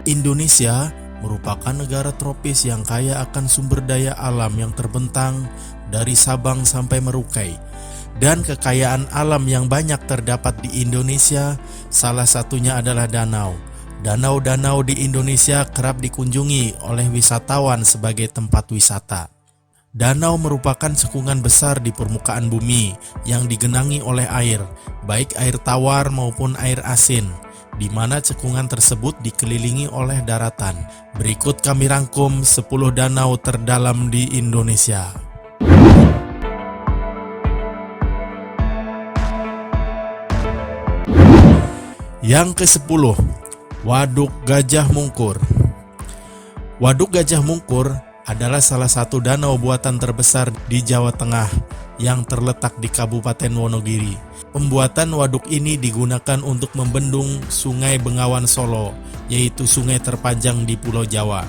Indonesia merupakan negara tropis yang kaya akan sumber daya alam yang terbentang dari Sabang sampai Merauke. Dan kekayaan alam yang banyak terdapat di Indonesia, salah satunya adalah danau. Danau-danau di Indonesia kerap dikunjungi oleh wisatawan sebagai tempat wisata. Danau merupakan cekungan besar di permukaan bumi yang digenangi oleh air, baik air tawar maupun air asin, di mana cekungan tersebut dikelilingi oleh daratan. Berikut kami rangkum 10 danau terdalam di Indonesia. Yang ke-10, Waduk Gajah Mungkur. Waduk Gajah Mungkur adalah salah satu danau buatan terbesar di Jawa Tengah yang terletak di Kabupaten Wonogiri. Pembuatan waduk ini digunakan untuk membendung Sungai Bengawan Solo, yaitu sungai terpanjang di Pulau Jawa.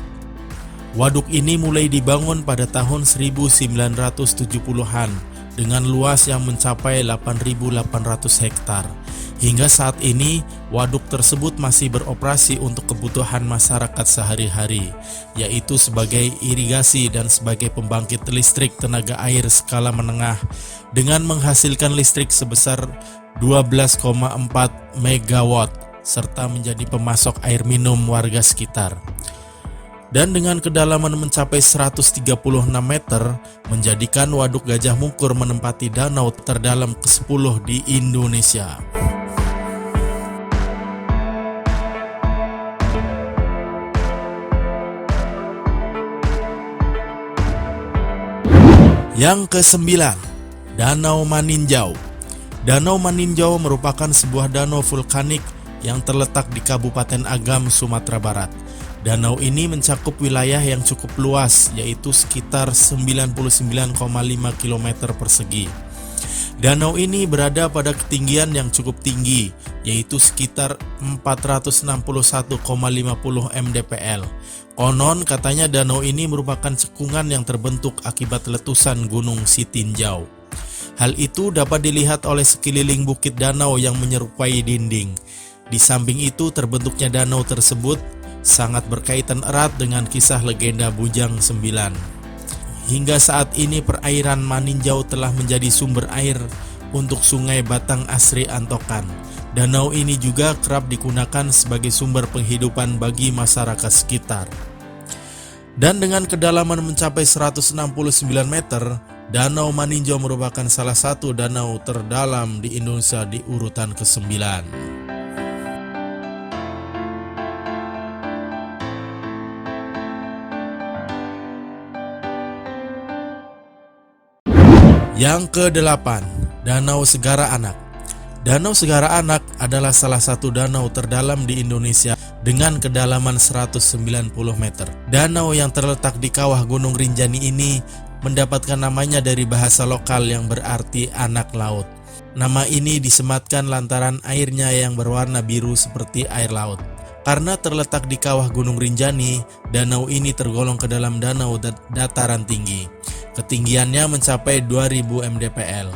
Waduk ini mulai dibangun pada tahun 1970-an dengan luas yang mencapai 8.800 hektar. Hingga saat ini, waduk tersebut masih beroperasi untuk kebutuhan masyarakat sehari-hari, yaitu sebagai irigasi dan sebagai pembangkit listrik tenaga air skala menengah dengan menghasilkan listrik sebesar 12,4 megawatt serta menjadi pemasok air minum warga sekitar. Dan dengan kedalaman mencapai 136 meter, menjadikan Waduk Gajah Mungkur menempati danau terdalam ke-10 di Indonesia. Yang ke-9, Danau Maninjau. Danau Maninjau merupakan sebuah danau vulkanik yang terletak di Kabupaten Agam, Sumatera Barat. Danau ini mencakup wilayah yang cukup luas, yaitu sekitar 99,5 km persegi. Danau ini berada pada ketinggian yang cukup tinggi, yaitu sekitar 461,50 mdpl. Konon katanya danau ini merupakan cekungan yang terbentuk akibat letusan Gunung Sitinjau. Hal itu dapat dilihat oleh sekeliling bukit danau yang menyerupai dinding. Di samping itu, terbentuknya danau tersebut sangat berkaitan erat dengan kisah legenda Bujang 9. Hingga saat ini perairan Maninjau telah menjadi sumber air untuk Sungai Batang Asri Antokan. Danau ini juga kerap digunakan sebagai sumber penghidupan bagi masyarakat sekitar. Dan dengan kedalaman mencapai 169 meter, Danau Maninjau merupakan salah satu danau terdalam di Indonesia di urutan ke-9. Yang ke-8, Danau Segara Anak. Danau Segara Anak adalah salah satu danau terdalam di Indonesia dengan kedalaman 190 meter. Danau yang terletak di kawah Gunung Rinjani ini mendapatkan namanya dari bahasa lokal yang berarti anak laut. Nama ini disematkan lantaran airnya yang berwarna biru seperti air laut. Karena terletak di kawah Gunung Rinjani, danau ini tergolong ke dalam danau dataran tinggi. Ketinggiannya mencapai 2000 mdpl.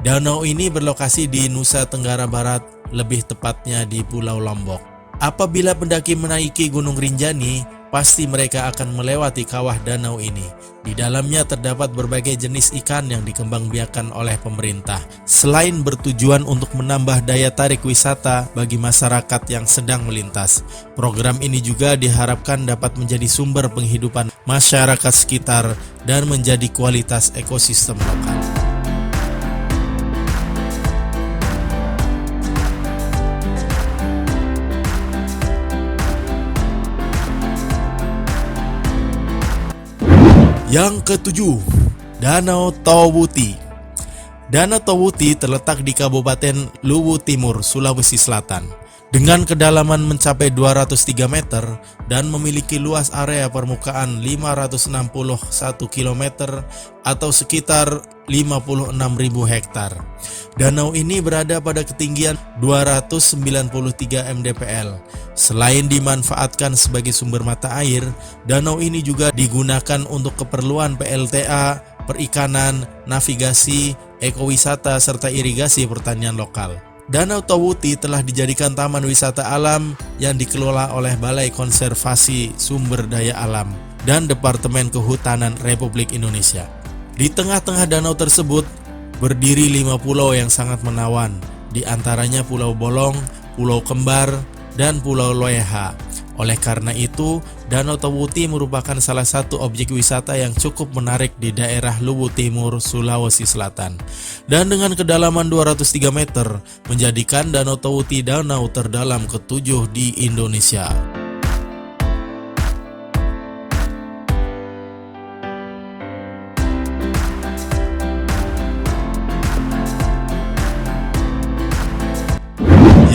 Danau ini berlokasi di Nusa Tenggara Barat, lebih tepatnya di Pulau Lombok. Apabila pendaki menaiki Gunung Rinjani, pasti mereka akan melewati kawah danau ini. Di dalamnya terdapat berbagai jenis ikan yang dikembangbiakan oleh pemerintah. Selain bertujuan untuk menambah daya tarik wisata bagi masyarakat yang sedang melintas, program ini juga diharapkan dapat menjadi sumber penghidupan masyarakat sekitar dan menjadi kualitas ekosistem lokal. Yang ke-7, Danau Towuti. Danau Towuti terletak di Kabupaten Luwu Timur, Sulawesi Selatan. Dengan kedalaman mencapai 203 meter dan memiliki luas area permukaan 561 km atau sekitar 56.000 hektar. Danau ini berada pada ketinggian 293 mdpl. Selain dimanfaatkan sebagai sumber mata air, danau ini juga digunakan untuk keperluan PLTA, perikanan, navigasi, ekowisata, serta irigasi pertanian lokal. Danau Towuti telah dijadikan taman wisata alam yang dikelola oleh Balai Konservasi Sumber Daya Alam dan Departemen Kehutanan Republik Indonesia. Di tengah-tengah danau tersebut berdiri 5 pulau yang sangat menawan, di antaranya Pulau Bolong, Pulau Kembar, dan Pulau Loeha. Oleh karena itu, Danau Towuti merupakan salah satu objek wisata yang cukup menarik di daerah Luwu Timur, Sulawesi Selatan. Dan dengan kedalaman 203 meter, menjadikan Danau Towuti danau terdalam ke-7 di Indonesia.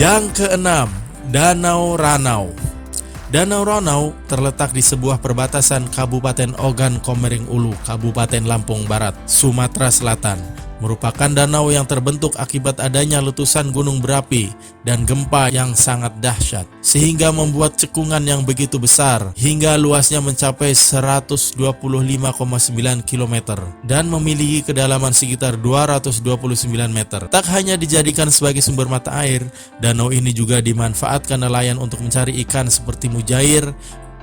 Yang keenam, Danau Ranau. Danau Ranau terletak di sebuah perbatasan Kabupaten Ogan Komering Ulu, Kabupaten Lampung Barat, Sumatera Selatan. Merupakan danau yang terbentuk akibat adanya letusan gunung berapi dan gempa yang sangat dahsyat, sehingga membuat cekungan yang begitu besar hingga luasnya mencapai 125,9 km dan memiliki kedalaman sekitar 229 meter. Tak hanya dijadikan sebagai sumber mata air, danau ini juga dimanfaatkan nelayan untuk mencari ikan seperti mujair,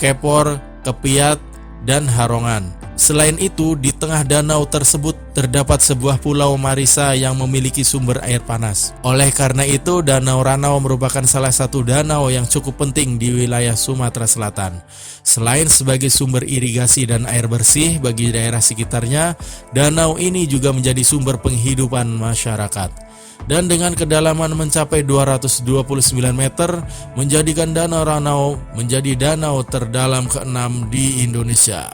kepor, kepiat, dan harongan. Selain itu, di tengah danau tersebut terdapat sebuah pulau Marisa yang memiliki sumber air panas. Oleh karena itu, Danau Ranau merupakan salah satu danau yang cukup penting di wilayah Sumatera Selatan. Selain sebagai sumber irigasi dan air bersih bagi daerah sekitarnya, danau ini juga menjadi sumber penghidupan masyarakat. Dan dengan kedalaman mencapai 229 meter, menjadikan Danau Ranau menjadi danau terdalam ke-6 di Indonesia.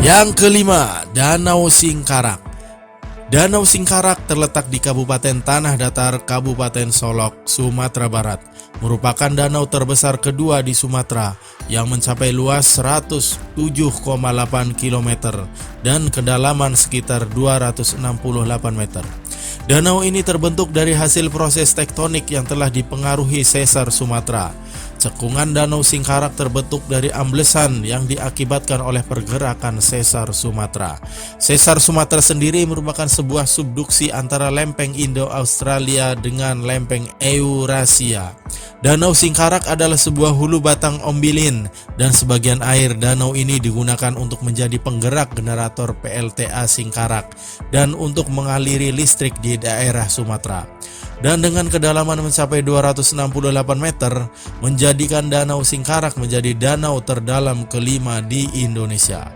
Yang kelima, Danau Singkarak. Danau Singkarak terletak di Kabupaten Tanah Datar, Kabupaten Solok, Sumatera Barat. Merupakan danau terbesar kedua di Sumatera yang mencapai luas 107,8 km dan kedalaman sekitar 268 meter. Danau ini terbentuk dari hasil proses tektonik yang telah dipengaruhi sesar Sumatera. Cekungan Danau Singkarak terbentuk dari amblesan yang diakibatkan oleh pergerakan sesar Sumatera. Sesar Sumatera sendiri merupakan sebuah subduksi antara lempeng Indo-Australia dengan lempeng Eurasia. Danau Singkarak adalah sebuah hulu batang ombilin dan sebagian air danau ini digunakan untuk menjadi penggerak generator PLTA Singkarak dan untuk mengaliri listrik di daerah Sumatera. Dan dengan kedalaman mencapai 268 meter, menjadikan Danau Singkarak menjadi danau terdalam kelima di Indonesia.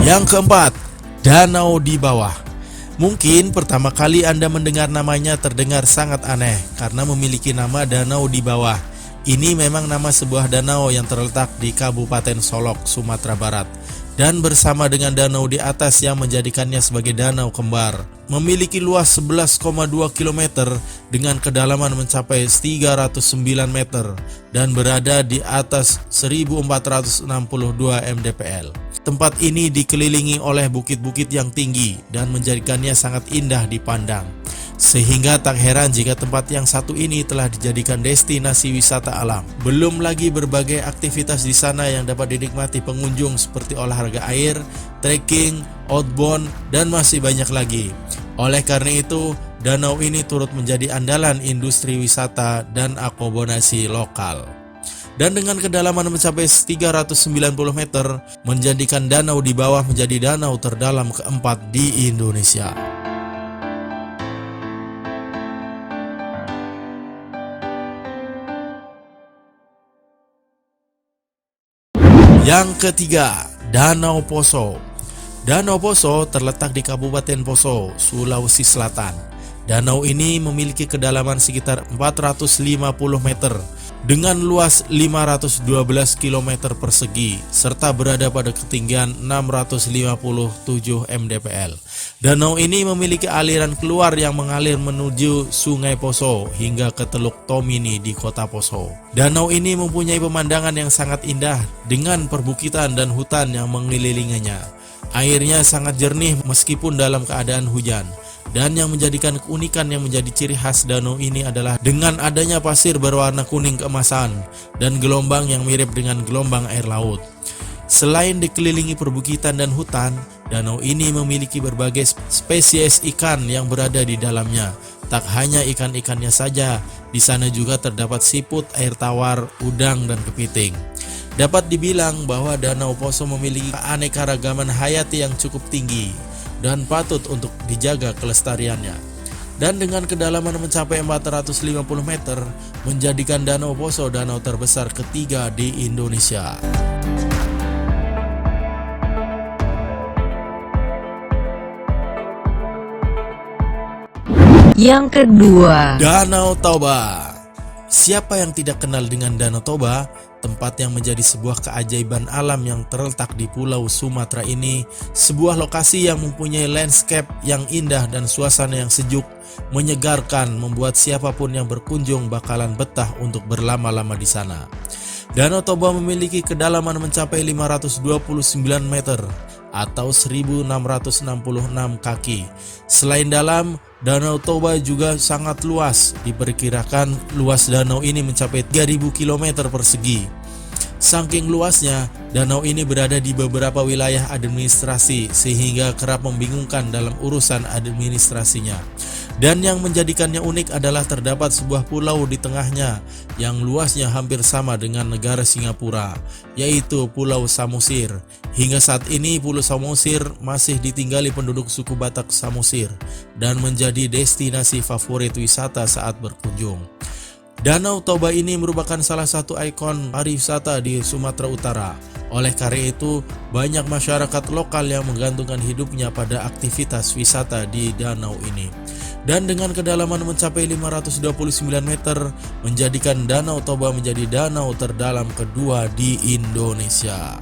Yang keempat, Danau di Bawah. Mungkin pertama kali Anda mendengar namanya terdengar sangat aneh karena memiliki nama Danau di Bawah. Ini memang nama sebuah danau yang terletak di Kabupaten Solok, Sumatera Barat, dan bersama dengan danau di atas yang menjadikannya sebagai danau kembar. Memiliki luas 11,2 km dengan kedalaman mencapai 309 meter dan berada di atas 1462 mdpl. Tempat ini dikelilingi oleh bukit-bukit yang tinggi dan menjadikannya sangat indah dipandang. Sehingga tak heran jika tempat yang satu ini telah dijadikan destinasi wisata alam. Belum lagi berbagai aktivitas di sana yang dapat dinikmati pengunjung seperti olahraga air, trekking, outbound, dan masih banyak lagi. Oleh karena itu, danau ini turut menjadi andalan industri wisata dan akomodasi lokal. Dan dengan kedalaman mencapai 390 meter, menjadikan Danau di Bawah menjadi danau terdalam keempat di Indonesia. Yang ketiga, Danau Poso. Danau Poso terletak di Kabupaten Poso, Sulawesi Selatan. Danau ini memiliki kedalaman sekitar 450 meter dengan luas 512 km persegi serta berada pada ketinggian 657 mdpl. Danau ini memiliki aliran keluar yang mengalir menuju Sungai Poso hingga ke Teluk Tomini di Kota Poso. Danau ini mempunyai pemandangan yang sangat indah dengan perbukitan dan hutan yang mengelilinginya. Airnya sangat jernih meskipun dalam keadaan hujan. Dan yang menjadikan keunikan yang menjadi ciri khas danau ini adalah dengan adanya pasir berwarna kuning keemasan dan gelombang yang mirip dengan gelombang air laut. Selain dikelilingi perbukitan dan hutan, danau ini memiliki berbagai spesies ikan yang berada di dalamnya. Tak hanya ikan-ikannya saja, di sana juga terdapat siput, air tawar, udang, dan kepiting. Dapat dibilang bahwa Danau Poso memiliki keanekaragaman hayati yang cukup tinggi dan patut untuk dijaga kelestariannya. Dan dengan kedalaman mencapai 450 meter, menjadikan Danau Poso danau terbesar ketiga di Indonesia. Yang kedua, Danau Toba. Siapa yang tidak kenal dengan Danau Toba? Tempat yang menjadi sebuah keajaiban alam yang terletak di Pulau Sumatera ini, sebuah lokasi yang mempunyai landscape yang indah dan suasana yang sejuk, menyegarkan, membuat siapapun yang berkunjung bakalan betah untuk berlama-lama di sana. Danau Toba memiliki kedalaman mencapai 529 meter atau 1666 kaki. Selain dalam, Danau Toba juga sangat luas. Diperkirakan luas danau ini mencapai 3000 km persegi. Saking luasnya, danau ini berada di beberapa wilayah administrasi sehingga kerap membingungkan dalam urusan administrasinya. Dan yang menjadikannya unik adalah terdapat sebuah pulau di tengahnya yang luasnya hampir sama dengan negara Singapura, yaitu Pulau Samosir. Hingga saat ini Pulau Samosir masih ditinggali penduduk suku Batak Samosir dan menjadi destinasi favorit wisata saat berkunjung. Danau Toba ini merupakan salah satu ikon pariwisata di Sumatera Utara. Oleh karena itu, banyak masyarakat lokal yang menggantungkan hidupnya pada aktivitas wisata di danau ini. Dan dengan kedalaman mencapai 529 meter, menjadikan Danau Toba menjadi danau terdalam kedua di Indonesia.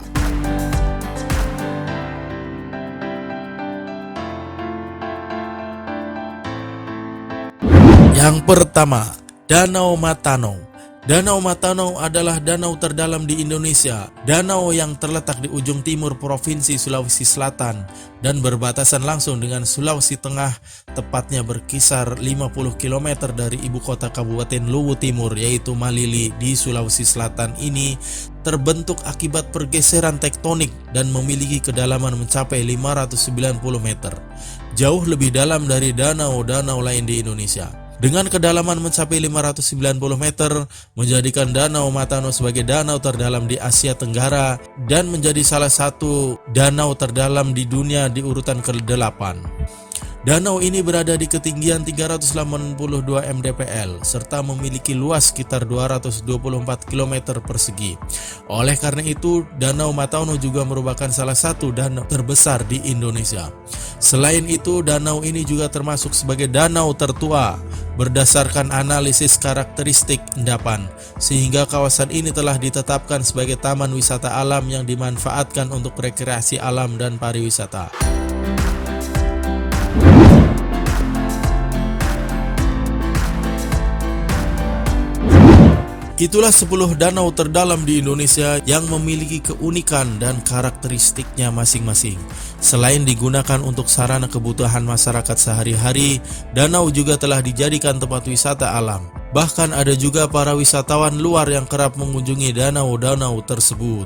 Yang pertama, Danau Matano. Danau Matano adalah danau terdalam di Indonesia. Danau yang terletak di ujung timur Provinsi Sulawesi Selatan dan berbatasan langsung dengan Sulawesi Tengah, tepatnya berkisar 50 km dari ibu kota Kabupaten Luwu Timur yaitu Malili di Sulawesi Selatan ini terbentuk akibat pergeseran tektonik dan memiliki kedalaman mencapai 590 meter. Jauh lebih dalam dari danau-danau lain di Indonesia. Dengan kedalaman mencapai 590 meter, menjadikan Danau Matano sebagai danau terdalam di Asia Tenggara dan menjadi salah satu danau terdalam di dunia di urutan ke-8. Danau ini berada di ketinggian 382 mdpl serta memiliki luas sekitar 224 km persegi. Oleh karena itu, Danau Matano juga merupakan salah satu danau terbesar di Indonesia. Selain itu, danau ini juga termasuk sebagai danau tertua berdasarkan analisis karakteristik endapan, sehingga kawasan ini telah ditetapkan sebagai taman wisata alam yang dimanfaatkan untuk rekreasi alam dan pariwisata. Itulah 10 danau terdalam di Indonesia yang memiliki keunikan dan karakteristiknya masing-masing. Selain digunakan untuk sarana kebutuhan masyarakat sehari-hari, danau juga telah dijadikan tempat wisata alam. Bahkan ada juga para wisatawan luar yang kerap mengunjungi danau-danau tersebut.